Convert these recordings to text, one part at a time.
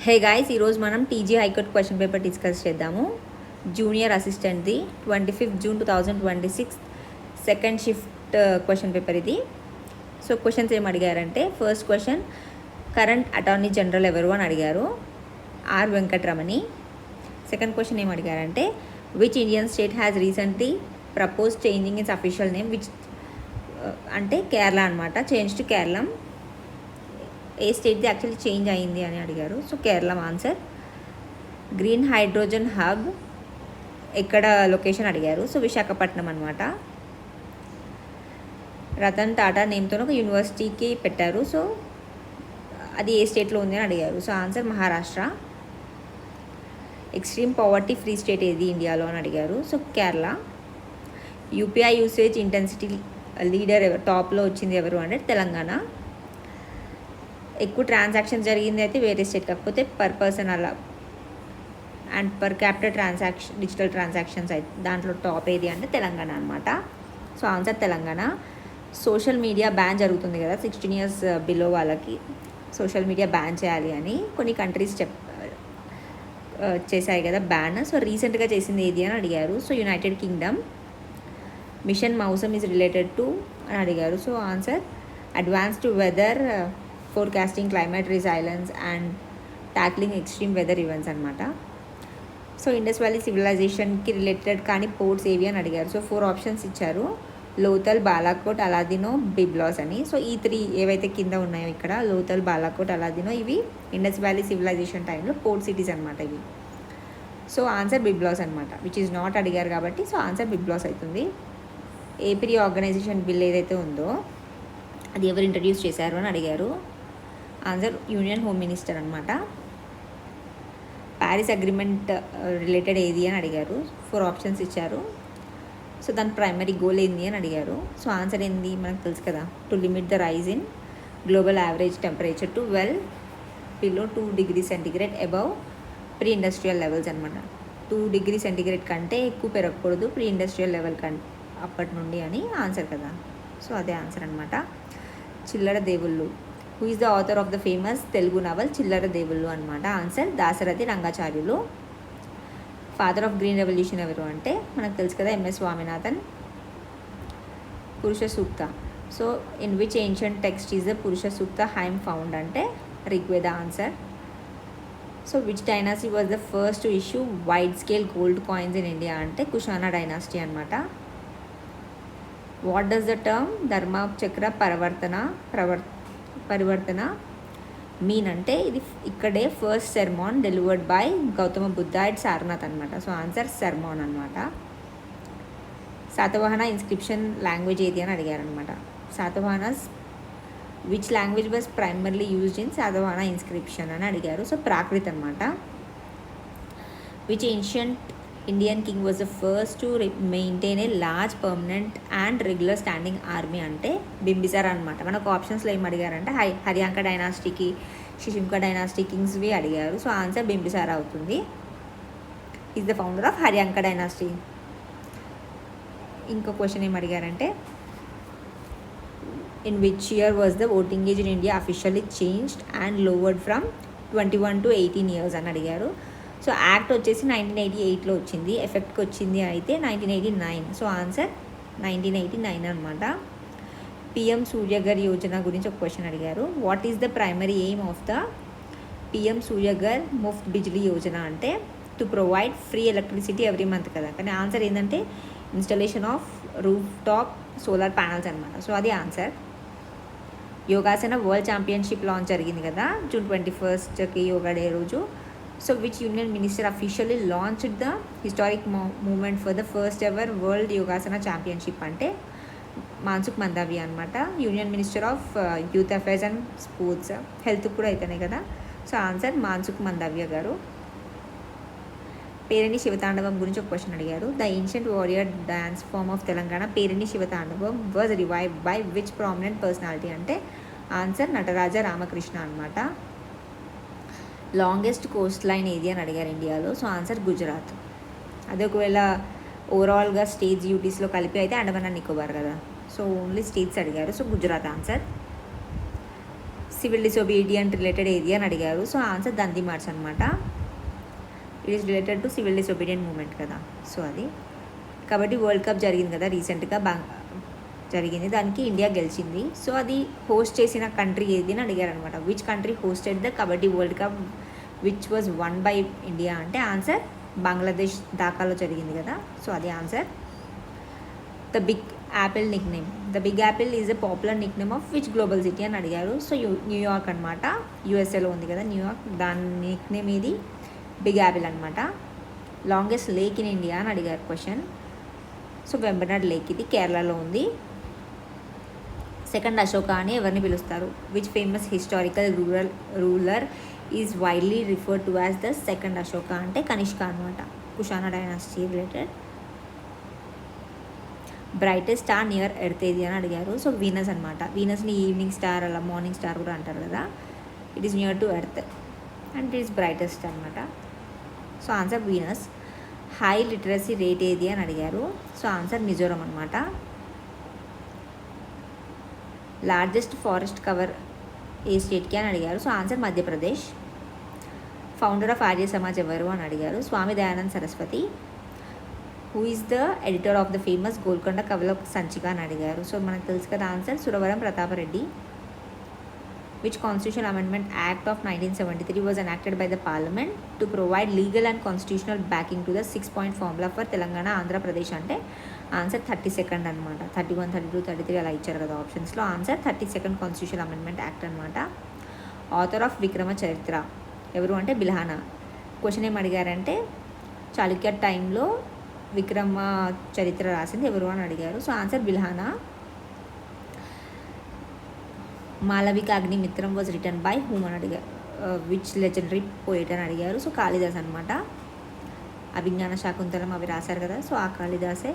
హే guys, ఈరోజు మనం TG high court question paper discuss చేద్దాము. జూనియర్ అసిస్టెంట్ది 25 June 2026 second shift question paper ఇది. సో క్వశ్చన్స్ ఏం అడిగారంటే, first question current attorney general ఎవరు అని అడిగారు, ఆర్ వెంకట్రమణి. సెకండ్ క్వశ్చన్ ఏం అడిగారంటే, which Indian state has recently propose changing its official name, which అంటే కేరళ అనమాట, చేంజ్ టు కేరళం. ఏ స్టేట్ది యాక్చువల్లీ చేంజ్ అయింది అని అడిగారు. So Kerala answer. Green hydrogen hub ఎక్కడ లొకేషన్ అడిగారు. సో విశాఖపట్నం అనమాట. రతన్ టాటా నేమ్తో ఒక యూనివర్సిటీకి పెట్టారు. సో అది ఏ స్టేట్లో ఉంది అని అడిగారు. So answer Maharashtra. Extreme poverty free state ఏది ఇండియాలో అని అడిగారు. So Kerala. UPI usage intensity leader ఎవరు, టాప్లో వచ్చింది ఎవరు అంటే తెలంగాణ. ఎక్కువ ట్రాన్సాక్షన్స్ జరిగింది అయితే వేరే స్టేట్, కాకపోతే పర్ పర్సన్ అలా and per capital digital transactions అయితే దాంట్లో టాప్ ఏది అంటే తెలంగాణ అనమాట. So answer Telangana. Social media ban జరుగుతుంది కదా, 16 years బిలో వాళ్ళకి సోషల్ మీడియా బ్యాన్ చేయాలి అని కొన్ని కంట్రీస్ చేశాయి కదా బ్యాన్. సో రీసెంట్గా చేసింది ఏది అని అడిగారు. So united kingdom. Mission Mausam is related to అని అడిగారు. So answer advanced weather forecasting, climate resilience and tackling extreme weather events అనమాట. సో ఇండస్ వ్యాలీ సివిలైజేషన్కి రిలేటెడ్ కానీ పోర్ట్స్ ఏవి అని అడిగారు. సో 4 ఆప్షన్స్ ఇచ్చారు, లోతల్, బాలాకోట్, అలాదినో, బిబ్లాస్ అని. సో ఈ 3 ఏవైతే కింద ఉన్నాయో ఇక్కడ, లోతల్, బాలాకోట్, అలాదినో, ఇవి ఇండస్ వ్యాలీ సివిలైజేషన్ టైంలో పోర్ట్ సిటీస్ అనమాట ఇవి. సో ఆన్సర్ బిబ్లాస్ అనమాట, విచ్ ఈజ్ నాట్ అడిగారు కాబట్టి. సో ఆన్సర్ బిబ్లాస్ అవుతుంది. ఏపీ ఆర్గనైజేషన్ బిల్ ఏదైతే ఉందో అది ఎవరు ఇంట్రడ్యూస్ చేశారు అని అడిగారు. ఆన్సర్ యూనియన్ హోమ్ మినిస్టర్ అనమాట. ప్యారిస్ అగ్రిమెంట్ రిలేటెడ్ ఏది అని అడిగారు. 4 ఆప్షన్స్ ఇచ్చారు. సో దాని ప్రైమరీ గోల్ ఏంది అని అడిగారు. సో ఆన్సర్ ఏంది మనకు తెలుసు కదా, to limit the rise in global average temperature to well below 2 degrees centigrade above pre industrial levels అనమాట. 2 degrees సెంటిగ్రేడ్ కంటే ఎక్కువ పెరగకూడదు ప్రీ ఇండస్ట్రియల్ లెవెల్ అప్పటి నుండి అని ఆన్సర్ కదా. సో అదే ఆన్సర్ అనమాట. Chillara Devullu. Who is the author of the famous Telugu novel Chillara Devullu అనమాట. Answer Dasarathi Rangacharyulu. Father of green revolution ఎవరు అంటే మనకు తెలుసు కదా, MS Swaminathan. Purusha Sukta. So in which ancient text is the Purusha Sukta hymn found అంటే Rigveda answer. So which dynasty was the first to issue wide scale gold coins in India అంటే Kushana dynasty అనమాట. What does the term Dharma చక్ర పరివర్తన మీన్ అంటే ఇది ఇక్కడే first sermon delivered by Gautama Buddha at Sarnath అనమాట. So answer సెర్మాన్ అనమాట. శాతవాహన ఇన్స్క్రిప్షన్ లాంగ్వేజ్ ఏది అని అడిగారనమాట. Satavahanas which language was primarily used in Satavahana inscription అని అడిగారు. సో ప్రాకృత్ అనమాట. Which ancient Indian king was the first to maintain a large permanent and regular standing army అంటే బింబిసార్ అనమాట. మనకు ఆప్షన్స్లో ఏం అడిగారంటే హర్యాంక డైనాసిటీకి, శిశుంక డైనాసిటీ కింగ్స్వి అడిగారు. సో ఆన్సర్ బింబిసార్ అవుతుంది. Is the founder of Haryanka dynasty. ఇంకో క్వశ్చన్ ఏం అడిగారంటే, in which year was the voting age in India officially changed and lowered from 21 to 18 years అని అడిగారు. సో యాక్ట్ వచ్చేసి 1988లో వచ్చింది, ఎఫెక్ట్కి వచ్చింది అయితే 1989. సో ఆన్సర్ 1989 అనమాట. పిఎం సూర్యఘర్ యోజన గురించి ఒక క్వశ్చన్ అడిగారు. What is the primary aim of the PM Suryaghar Muft Bijli Yojana అంటే to provide free electricity every month కదా, కానీ ఆన్సర్ ఏంటంటే installation of roof top solar panels అనమాట. సో అది answer. Yogasana world championship launch జరిగింది కదా June 21st యోగా డే రోజు. So which union minister officially launched the historic moment for the first ever world Yogasana championship అంటే మాన్సుఖ్ మందావియా అనమాట. Union minister of youth affairs and sports, health కూడా అయితేనే కదా. So answer Mansukh Mandaviya గారు. పేరిణి శివతాండవం గురించి ఒక క్వశ్చన్ అడిగారు. The ancient warrior dance form of Telangana Perini Shivatandavam was revived by which prominent personality అంటే ఆన్సర్ నటరాజ రామకృష్ణ అనమాట. లాంగెస్ట్ కోస్ట్ లైన్ ఏది అని అడిగారు ఇండియాలో. So answer Gujarat. అది ఒకవేళ ఓవరాల్గా స్టేట్స్ యూటీస్లో కలిపి అయితే అండమాన్ అండ్ నికోబార్ కదా. సో ఓన్లీ స్టేట్స్ అడిగారు. So Gujarat answer. Civil disobedient related ఏది అని అడిగారు. సో ఆన్సర్ దండి మార్చ్ అనమాట. It is related to civil disobedient movement కదా. సో అది కబడ్డీ వరల్డ్ కప్ జరిగింది కదా రీసెంట్గా జరిగింది, దానికి ఇండియా గెలిచింది. సో అది హోస్ట్ చేసిన కంట్రీ ఏది అని అడిగారు అనమాట. Which country hosted the kabaddi world cup which was won by India అంటే ఆన్సర్ బంగ్లాదేశ్ ఢాకాలో జరిగింది కదా. సో అది answer. The big apple nickname. The big apple is a popular nickname of which global city అని అడిగారు. So New York అనమాట, యూఎస్ఏలో ఉంది కదా న్యూయార్క్, దాని నిక్ నేమ్ ఇది బిగ్ యాపిల్ అనమాట. లాంగెస్ట్ లేక్ ఇన్ ఇండియా అని అడిగారు క్వశ్చన్. సో వెంబనాడ్ లేక్, ఇది కేరళలో ఉంది. సెకండ్ అశోక అని ఎవరిని పిలుస్తారు? Which famous historical ruler is widely referred to as the second Ashoka అంటే కనిష్క అనమాట, Kushana dynasty related. Brightest star near earth ఏది అని అడిగారు. సో వీనస్ అనమాట. వీనస్ని ఈవినింగ్ స్టార్ అలా మార్నింగ్ స్టార్ కూడా అంటారు కదా. It is near to earth and it is brightest అనమాట. So answer Venus. High literacy rate ఏది అని అడిగారు. సో ఆన్సర్ మిజోరం అనమాట. లార్జెస్ట్ ఫారెస్ట్ కవర్ ఏ స్టేట్కి అని అడిగారు. So answer Madhya Pradesh. Founder of Arya Samaj ఎవరు అని అడిగారు. స్వామి Dayanand Saraswati. Who is the editor of the famous Golconda కవల సంచిక అని అడిగారు. సో మనకు తెలుసు కదా answer Suravaram Pratap Reddy. Which constitution amendment act of 1973 was enacted by the parliament to provide legal and constitutional backing to the 6-point formula for Telangana Andhra Pradesh అంటే ఆన్సర్ 32nd అనమాట. 31, 32, 33 అలా ఇచ్చారు కదా ఆప్షన్స్లో. Answer 32nd constitution amendment act అనమాట. ఆథర్ ఆఫ్ విక్రమ చరిత్ర ఎవరు అంటే బిల్హానా. క్వశ్చన్ ఏం అడిగారంటే చాళుక్య టైంలో విక్రమ చరిత్ర రాసింది ఎవరు అని అడిగారు. So answer Bilhana. Malavika Agnimitram was written by whom అని అడిగారు. విచ్ లెజెండరీ పోయిట్ అని అడిగారు. సో కాళిదాస్ అనమాట. అభిజ్ఞాన శాకుంతలం అవి రాశారు కదా. సో ఆ కాళిదాసే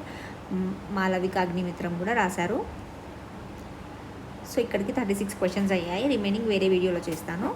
మాలవిక అగ్నిమిత్రం కూడా రాశారు. సో ఇక్కడికి 36 క్వశ్చన్స్ అయ్యాయి. రిమైనింగ్ వేరే వీడియోలో చేస్తాను.